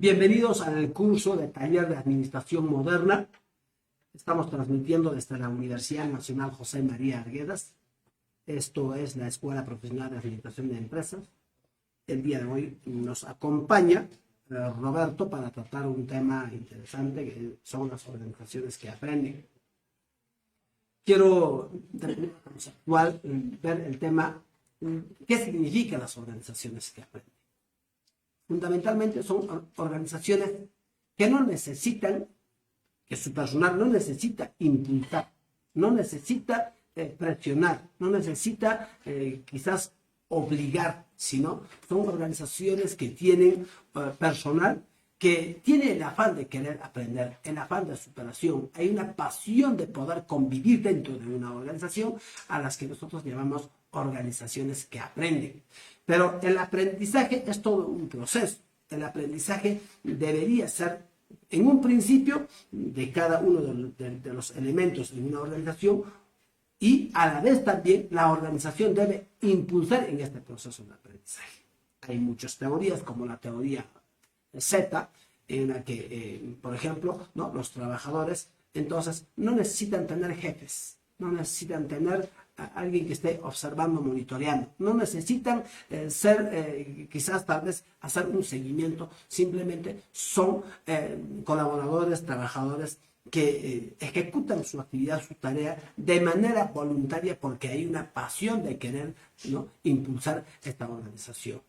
Bienvenidos al curso de Taller de Administración Moderna. Estamos transmitiendo desde la Universidad Nacional José María Arguedas. Esto es la Escuela Profesional de Administración de Empresas. El día de hoy nos acompaña Roberto para tratar un tema interesante que son las organizaciones que aprenden. Quiero, de manera conceptual, ver el tema, ¿qué significan las organizaciones que aprenden? Fundamentalmente son organizaciones que no necesitan, que su personal no necesita impulsar, no necesita presionar, no necesita quizás obligar, sino son organizaciones que tienen personal que tiene el afán de querer aprender, el afán de superación. Hay una pasión de poder convivir dentro de una organización a las que nosotros llamamos organizaciones que aprenden. Pero el aprendizaje es todo un proceso. El aprendizaje debería ser, en un principio, de cada uno de los elementos en una organización, y a la vez también la organización debe impulsar en este proceso de aprendizaje. Hay muchas teorías, como la teoría Z, en la que, por ejemplo, ¿no?, los trabajadores entonces no necesitan tener jefes, no necesitan tener a alguien que esté observando, monitoreando, no necesitan quizás tal vez hacer un seguimiento, simplemente son colaboradores, trabajadores que ejecutan su actividad, su tarea de manera voluntaria porque hay una pasión de querer, ¿no?, impulsar esta organización.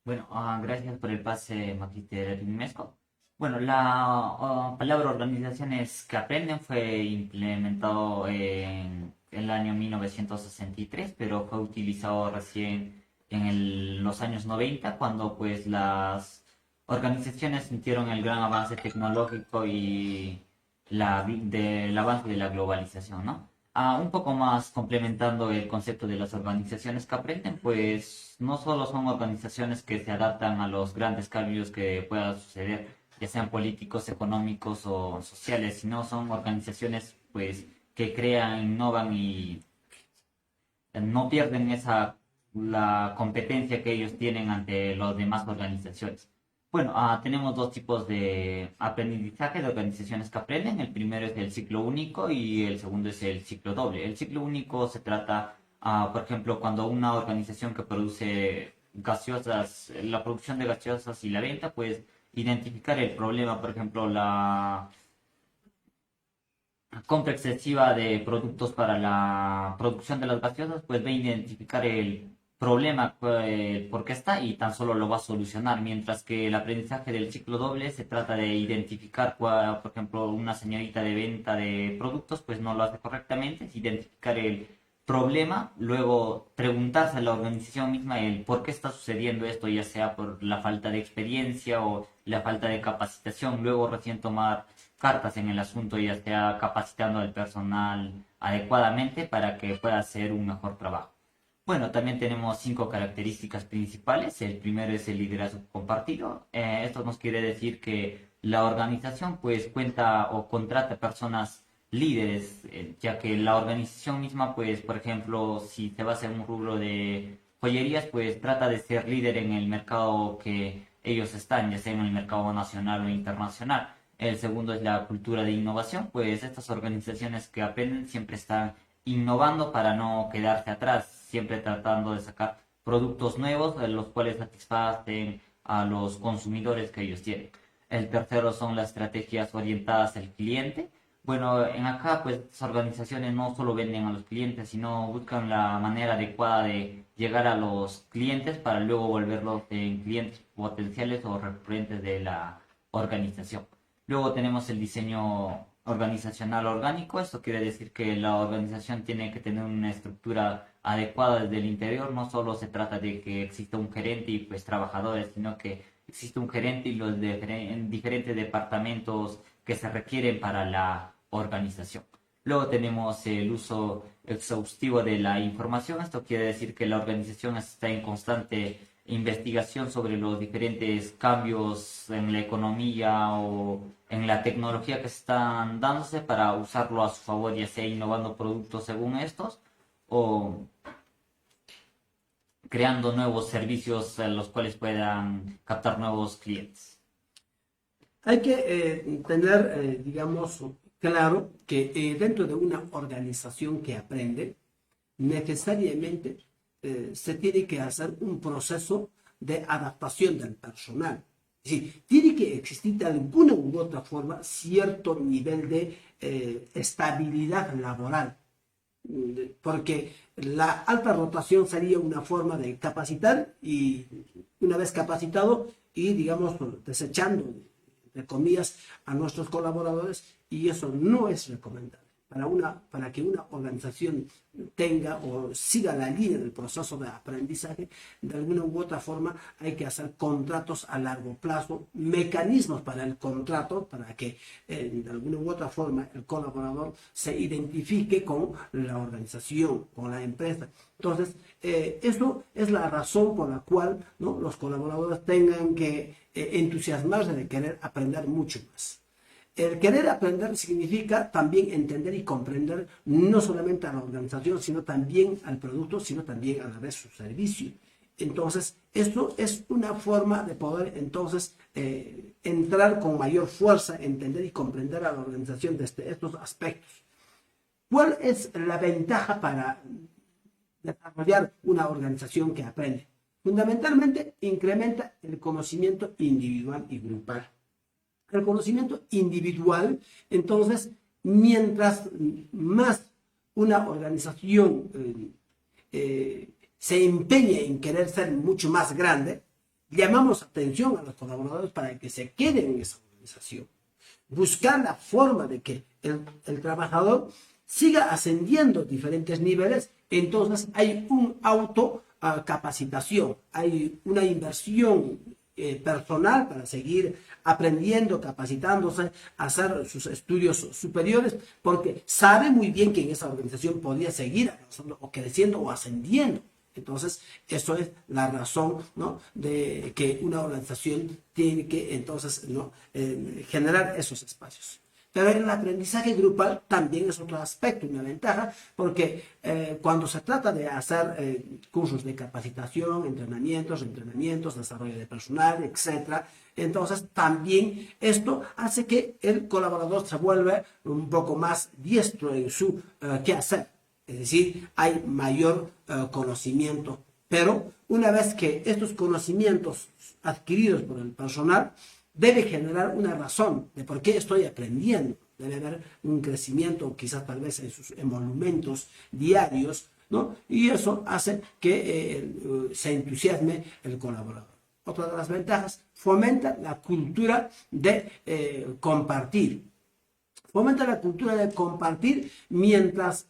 Bueno, gracias por el pase, Magíster Rinesco. Bueno, la palabra organizaciones que aprenden fue implementado en el año 1963, pero fue utilizado recién en los años 90, cuando pues las organizaciones sintieron el gran avance tecnológico y del avance de la globalización, ¿no? Un poco más complementando el concepto de las organizaciones que aprenden, pues no solo son organizaciones que se adaptan a los grandes cambios que puedan suceder, ya sean políticos, económicos o sociales, sino son organizaciones pues que crean, innovan y no pierden la competencia que ellos tienen ante las demás organizaciones. Bueno, tenemos dos tipos de aprendizaje de organizaciones que aprenden. El primero es el ciclo único y el segundo es el ciclo doble. El ciclo único se trata, por ejemplo, cuando una organización que produce gaseosas, la producción de gaseosas y la venta, pues identificar el problema, por ejemplo, la compra excesiva de productos para la producción de las gaseosas, pues va a identificar el problema por qué está y tan solo lo va a solucionar, mientras que el aprendizaje del ciclo doble se trata de identificar, por ejemplo, una señorita de venta de productos, pues no lo hace correctamente, es identificar el problema, luego preguntarse a la organización misma el por qué está sucediendo esto, ya sea por la falta de experiencia o la falta de capacitación, luego recién tomar cartas en el asunto, ya sea capacitando al personal adecuadamente para que pueda hacer un mejor trabajo. Bueno, también tenemos 5 características principales. El primero es el liderazgo compartido. Esto nos quiere decir que la organización pues cuenta o contrata personas líderes, ya que la organización misma pues, por ejemplo, si se va a hacer un rubro de joyerías, pues trata de ser líder en el mercado que ellos están, ya sea en el mercado nacional o internacional. El segundo es la cultura de innovación, pues estas organizaciones que aprenden siempre están innovando para no quedarse atrás, siempre tratando de sacar productos nuevos, los cuales satisfacen a los consumidores que ellos tienen. El tercero son las estrategias orientadas al cliente. Bueno, en acá pues las organizaciones no solo venden a los clientes, sino buscan la manera adecuada de llegar a los clientes para luego volverlos en clientes potenciales o recurrentes de la organización. Luego tenemos el diseño organizacional orgánico. Esto quiere decir que la organización tiene que tener una estructura adecuada desde el interior. No solo se trata de que exista un gerente y pues trabajadores, sino que existe un gerente y los diferentes departamentos que se requieren para la organización. Luego tenemos el uso exhaustivo de la información. Esto quiere decir que la organización está en constante investigación sobre los diferentes cambios en la economía o en la tecnología que están dándose para usarlo a su favor, ya sea innovando productos según estos o creando nuevos servicios en los cuales puedan captar nuevos clientes. Hay que tener, digamos, claro que dentro de una organización que aprende, necesariamente se tiene que hacer un proceso de adaptación del personal. Es decir, tiene que existir de alguna u otra forma cierto nivel de estabilidad laboral, porque la alta rotación sería una forma de capacitar y una vez capacitado y, digamos, desechando, entre comillas, a nuestros colaboradores, y eso no es recomendable. Para que una organización tenga o siga la línea del proceso de aprendizaje, de alguna u otra forma hay que hacer contratos a largo plazo, mecanismos para el contrato, para que de alguna u otra forma el colaborador se identifique con la organización, con la empresa. Entonces, eso es la razón por la cual, ¿no?, los colaboradores tengan que entusiasmarse de querer aprender mucho más. El querer aprender significa también entender y comprender no solamente a la organización, sino también al producto, sino también a la vez su servicio. Entonces, esto es una forma de poder entonces entrar con mayor fuerza, entender y comprender a la organización desde estos aspectos. ¿Cuál es la ventaja para desarrollar una organización que aprende? Fundamentalmente, incrementa el conocimiento individual y grupal. El conocimiento individual, entonces, mientras más una organización se empeñe en querer ser mucho más grande, llamamos atención a los colaboradores para que se queden en esa organización. Buscar la forma de que el trabajador siga ascendiendo diferentes niveles, entonces hay un autocapacitación, hay una inversión personal para seguir aprendiendo, capacitándose, hacer sus estudios superiores, porque sabe muy bien que en esa organización podría seguir avanzando o creciendo o ascendiendo. Entonces, eso es la razón, ¿no?, de que una organización tiene que entonces, ¿no?, generar esos espacios. Pero el aprendizaje grupal también es otro aspecto, una ventaja, porque cuando se trata de hacer cursos de capacitación, entrenamientos, desarrollo de personal, etc., entonces también esto hace que el colaborador se vuelva un poco más diestro en su quehacer. Es decir, hay mayor conocimiento. Pero una vez que estos conocimientos adquiridos por el personal debe generar una razón de por qué estoy aprendiendo. Debe haber un crecimiento, quizás tal vez en sus emolumentos diarios, ¿no? Y eso hace que se entusiasme el colaborador. Otra de las ventajas, fomenta la cultura de compartir. Fomenta la cultura de compartir mientras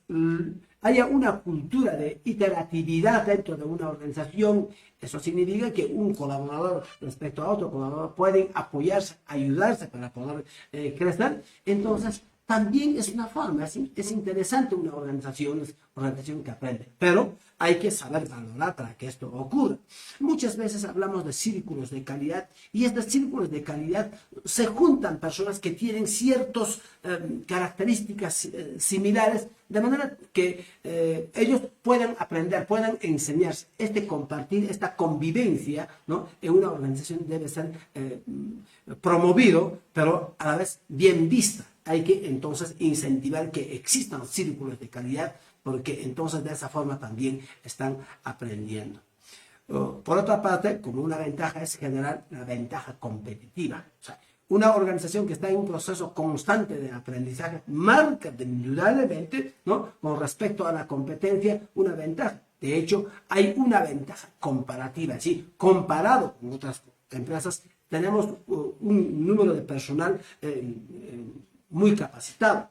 haya una cultura de iteratividad dentro de una organización. Eso significa que un colaborador respecto a otro colaborador pueden apoyarse, ayudarse para poder crecer. Entonces, también es una forma, es interesante una organización que aprende, pero hay que saber valorar para que esto ocurra. Muchas veces hablamos de círculos de calidad y estos círculos de calidad se juntan personas que tienen ciertas características similares, de manera que ellos puedan aprender, puedan enseñarse. Este compartir, esta convivencia, ¿no?, en una organización debe ser promovido, pero a la vez bien vista. Hay que entonces incentivar que existan círculos de calidad, porque entonces de esa forma también están aprendiendo. Por otra parte, como una ventaja es generar la ventaja competitiva. O sea, una organización que está en un proceso constante de aprendizaje marca indudablemente, ¿no?, con respecto a la competencia, una ventaja. De hecho, hay una ventaja comparativa, ¿sí? Comparado con otras empresas, tenemos un número de personal muy capacitado.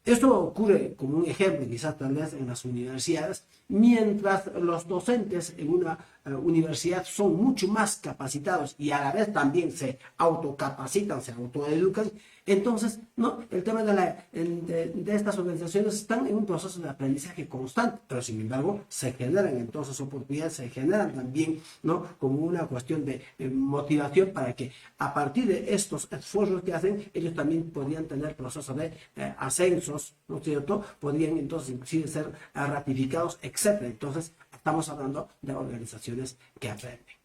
Esto ocurre como un ejemplo, quizás tal vez en las universidades, mientras los docentes en una universidad son mucho más capacitados y a la vez también se autocapacitan, se autoeducan. Entonces, ¿no?, el tema de estas organizaciones están en un proceso de aprendizaje constante, pero sin embargo se generan entonces oportunidades, se generan también, ¿no?, como una cuestión de motivación para que a partir de estos esfuerzos que hacen, ellos también podrían tener procesos de ascensos, ¿no es cierto? Podrían entonces inclusive ser ratificados, etc. Entonces, a estamos hablando de organizaciones que aprenden.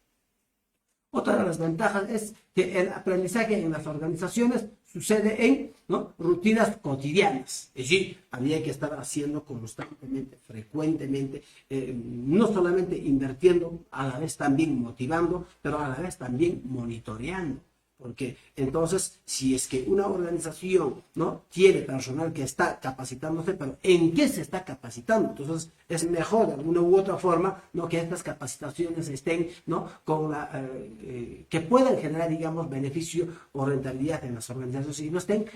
Otra de las ventajas es que el aprendizaje en las organizaciones sucede en, ¿no?, rutinas cotidianas. Es decir, había que estar haciendo constantemente, frecuentemente, no solamente invirtiendo, a la vez también motivando, pero a la vez también monitoreando. Porque entonces, si es que una organización, ¿no?, tiene personal que está capacitándose, pero ¿en qué se está capacitando? Entonces, es mejor de alguna u otra forma, ¿no?, que estas capacitaciones estén, ¿no?, con que puedan generar, digamos, beneficio o rentabilidad en las organizaciones y no estén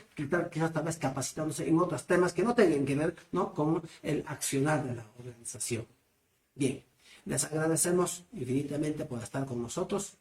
quizás tal vez capacitándose en otros temas que no tengan que ver, ¿no?, con el accionar de la organización. Bien, les agradecemos infinitamente por estar con nosotros.